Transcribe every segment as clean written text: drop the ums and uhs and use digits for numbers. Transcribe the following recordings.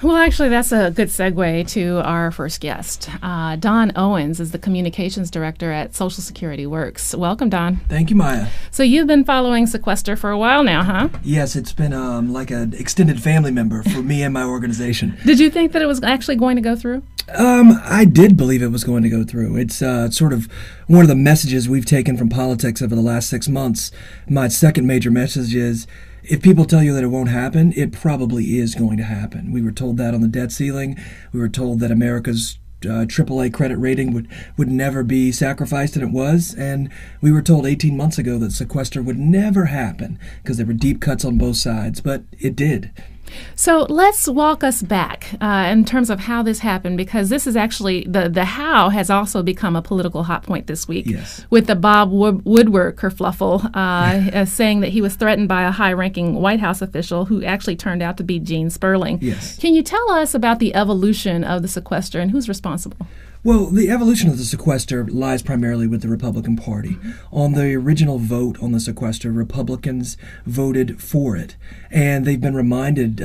Well, actually, that's a good segue to our first guest. Don Owens is the Communications Director at Social Security Works. Welcome, Don. Thank you, Maya. So you've been following Sequester for a while now, huh? Yes, it's been like an extended family member for me and my organization. Did you think that it was actually going to go through? I did believe it was going to go through. It's sort of one of the messages we've taken from politics over the last 6 months. My second major message is, if people tell you that it won't happen, it probably is going to happen. We were told that on the debt ceiling. We were told that America's AAA credit rating would never be sacrificed, and it was. And we were told 18 months ago that sequester would never happen because there were deep cuts on both sides, but it did. So let's walk us back in terms of how this happened, because this is actually, the how has also become a political hot point this week. Yes. With the Bob Woodward kerfluffle saying that he was threatened by a high-ranking White House official who actually turned out to be Gene Sperling. Yes. Can you tell us about the evolution of the sequester and who's responsible? Well, the evolution of the sequester lies primarily with the Republican Party. On the original vote on the sequester, Republicans voted for it, and they've been reminded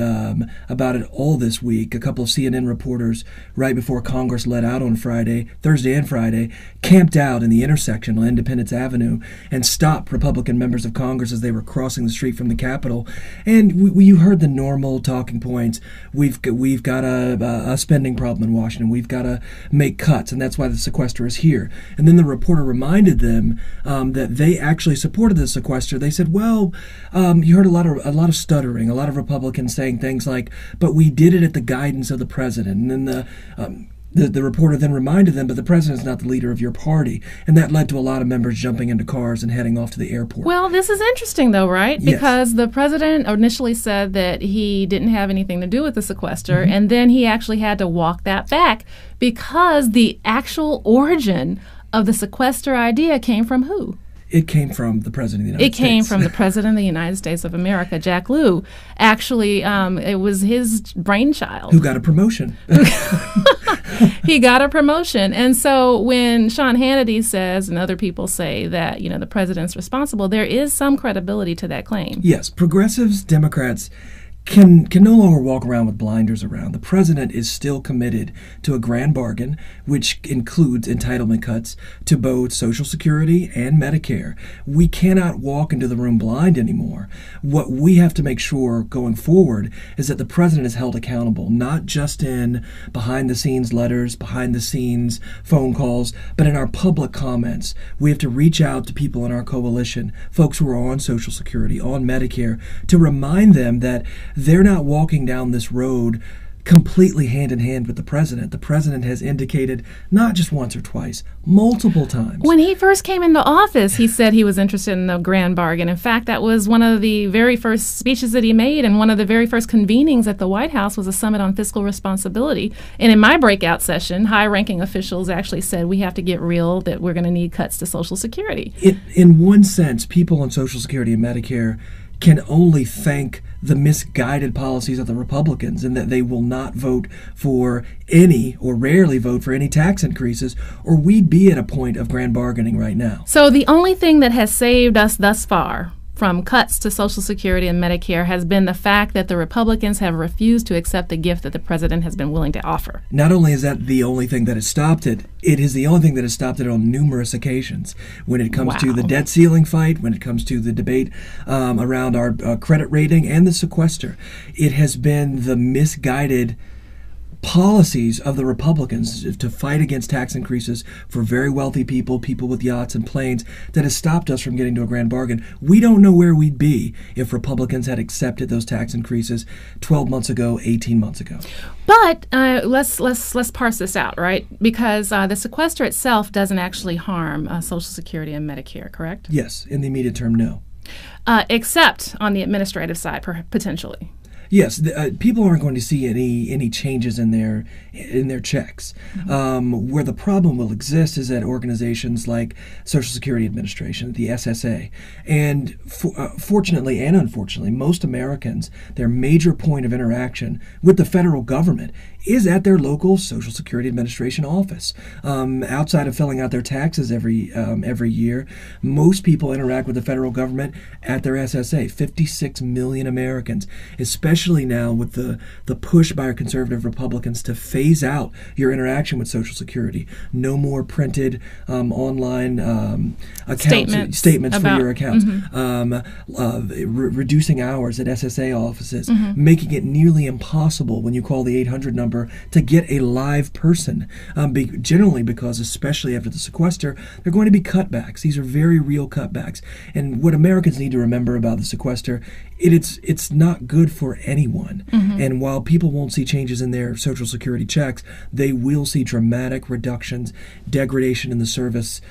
about it all this week. A couple of CNN reporters, right before Congress let out on Thursday and Friday, camped out in the intersection on Independence Avenue and stopped Republican members of Congress as they were crossing the street from the Capitol. And you heard the normal talking points. We've got a spending problem in Washington. We've got to make cuts, and that's why the sequester is here. And then the reporter reminded them that they actually supported the sequester. They said, well, you heard a lot of stuttering, a lot of Republicans saying things like, but we did it at the guidance of the president. And then the reporter then reminded them, but the president is not the leader of your party. And that led to a lot of members jumping into cars and heading off to the airport. Well, this is interesting, though, right? Yes. Because the president initially said that he didn't have anything to do with the sequester, and then he actually had to walk that back because the actual origin of the sequester idea came from who? It came from the President of the United States. It came from the President of the United States of America, Jack Lew. Actually, it was his brainchild. Who got a promotion. He got a promotion. And so when Sean Hannity says, and other people say that, the president's responsible, there is some credibility to that claim. Yes, progressives, Democrats can no longer walk around with blinders around. The president is still committed to a grand bargain, which includes entitlement cuts to both Social Security and Medicare. We cannot walk into the room blind anymore. What we have to make sure going forward is that the president is held accountable, not just in behind-the-scenes letters, behind-the-scenes phone calls, but in our public comments. We have to reach out to people in our coalition, folks who are on Social Security, on Medicare, to remind them that they're not walking down this road completely hand in hand with the president. The president has indicated, not just once or twice, multiple times. When he first came into office, he said he was interested in the grand bargain. In fact, that was one of the very first speeches that he made, and one of the very first convenings at the White House was a summit on fiscal responsibility. And in my breakout session, high-ranking officials actually said, we have to get real, that we're going to need cuts to Social Security. In one sense, people on Social Security and Medicare can only thank the misguided policies of the Republicans, and that they will not vote for any, or rarely vote for any, tax increases, or we'd be at a point of grand bargaining right now. So the only thing that has saved us thus far from cuts to Social Security and Medicare has been the fact that the Republicans have refused to accept the gift that the president has been willing to offer. Not only is that the only thing that has stopped it, it is the only thing that has stopped it on numerous occasions. When it comes to the debt ceiling fight, when it comes to the debate around our credit rating and the sequester, it has been the misguided policies of the Republicans to fight against tax increases for very wealthy people, people with yachts and planes, that has stopped us from getting to a grand bargain. We don't know where we'd be if Republicans had accepted those tax increases 12 months ago, 18 months ago. But let's parse this out, right? Because the sequester itself doesn't actually harm Social Security and Medicare, correct? Yes, in the immediate term, no. Except on the administrative side, potentially. Yes, people aren't going to see any changes in their checks. Where the problem will exist is at organizations like Social Security Administration, the SSA, and fortunately and unfortunately, most Americans, their major point of interaction with the federal government is at their local Social Security Administration office. Outside of filling out their taxes every year, most people interact with the federal government at their SSA. 56 million Americans, especially especially now with the push by our conservative Republicans to phase out your interaction with Social Security. No more printed online accounts, statements for your accounts. Reducing hours at SSA offices, making it nearly impossible when you call the 800 number to get a live person. Generally because, especially after the sequester, there are going to be cutbacks. These are very real cutbacks. And what Americans need to remember about the sequester, it's not good for anyone. And while people won't see changes in their Social Security checks, they will see dramatic reductions, degradation in the services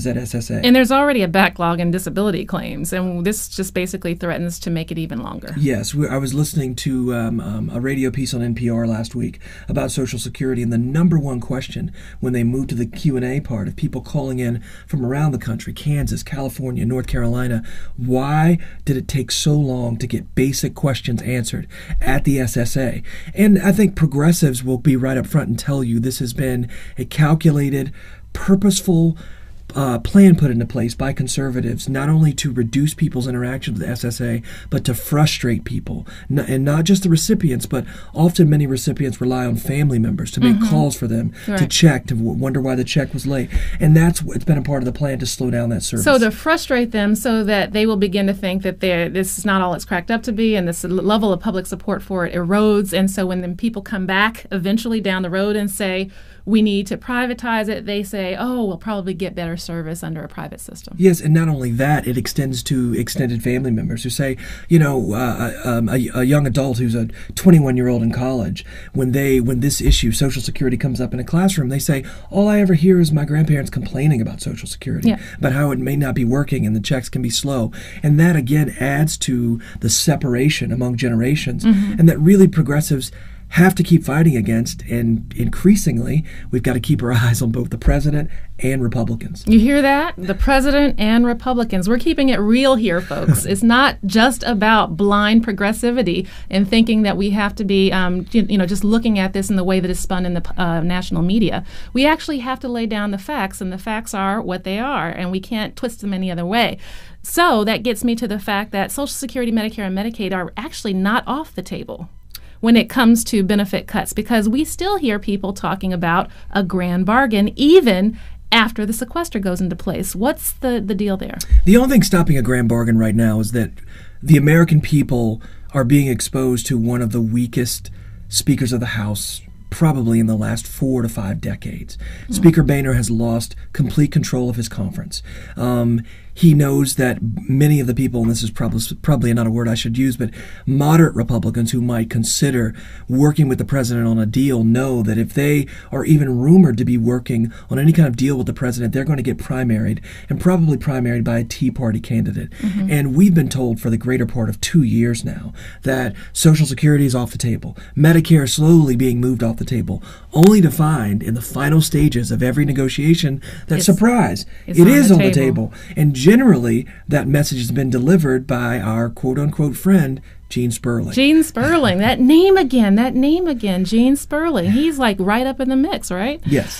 at SSA. And there's already a backlog in disability claims, and this just basically threatens to make it even longer. Yes, I was listening to a radio piece on NPR last week about Social Security, and the number one question when they moved to the Q&A part of people calling in from around the country, Kansas, California, North Carolina, why did it take so long to get basic questions answered at the SSA? And I think progressives will be right up front and tell you this has been a calculated, purposeful plan put into place by conservatives, not only to reduce people's interaction with the SSA, but to frustrate people. And not just the recipients, but often many recipients rely on family members to make calls for them, to check, to wonder why the check was late. And it's been a part of the plan to slow down that service. So to frustrate them so that they will begin to think that this is not all it's cracked up to be, and this level of public support for it erodes. And so when then people come back eventually down the road and say, we need to privatize it, they say, oh, we'll probably get better service under a private system. Yes, and not only that, it extends to extended family members who say, a young adult who's a 21-year-old in college, when this issue, Social Security, comes up in a classroom, they say, all I ever hear is my grandparents complaining about Social Security, about how it may not be working and the checks can be slow. And that, again, adds to the separation among generations, and that really progressives have to keep fighting against, and increasingly we've got to keep our eyes on both the president and Republicans. You hear that? The president and Republicans. We're keeping it real here, folks. It's not just about blind progressivity and thinking that we have to be, just looking at this in the way that is spun in the national media. We actually have to lay down the facts, and the facts are what they are, and we can't twist them any other way. So that gets me to the fact that Social Security, Medicare, and Medicaid are actually not off the table when it comes to benefit cuts, because we still hear people talking about a grand bargain even after the sequester goes into place. What's the deal there? The only thing stopping a grand bargain right now is that the American people are being exposed to one of the weakest speakers of the House probably in the last 4 to 5 decades. Speaker Boehner has lost complete control of his conference. He knows that many of the people, and this is probably not a word I should use, but moderate Republicans who might consider working with the president on a deal know that if they are even rumored to be working on any kind of deal with the president, they're going to get primaried, and probably primaried by a Tea Party candidate. And we've been told for the greater part of 2 years now that Social Security is off the table, Medicare is slowly being moved off the table, only to find in the final stages of every negotiation that, surprise, it is on the table. And generally, that message has been delivered by our quote-unquote friend, Gene Sperling. Gene Sperling. That name again, Gene Sperling. He's like right up in the mix, right? Yes.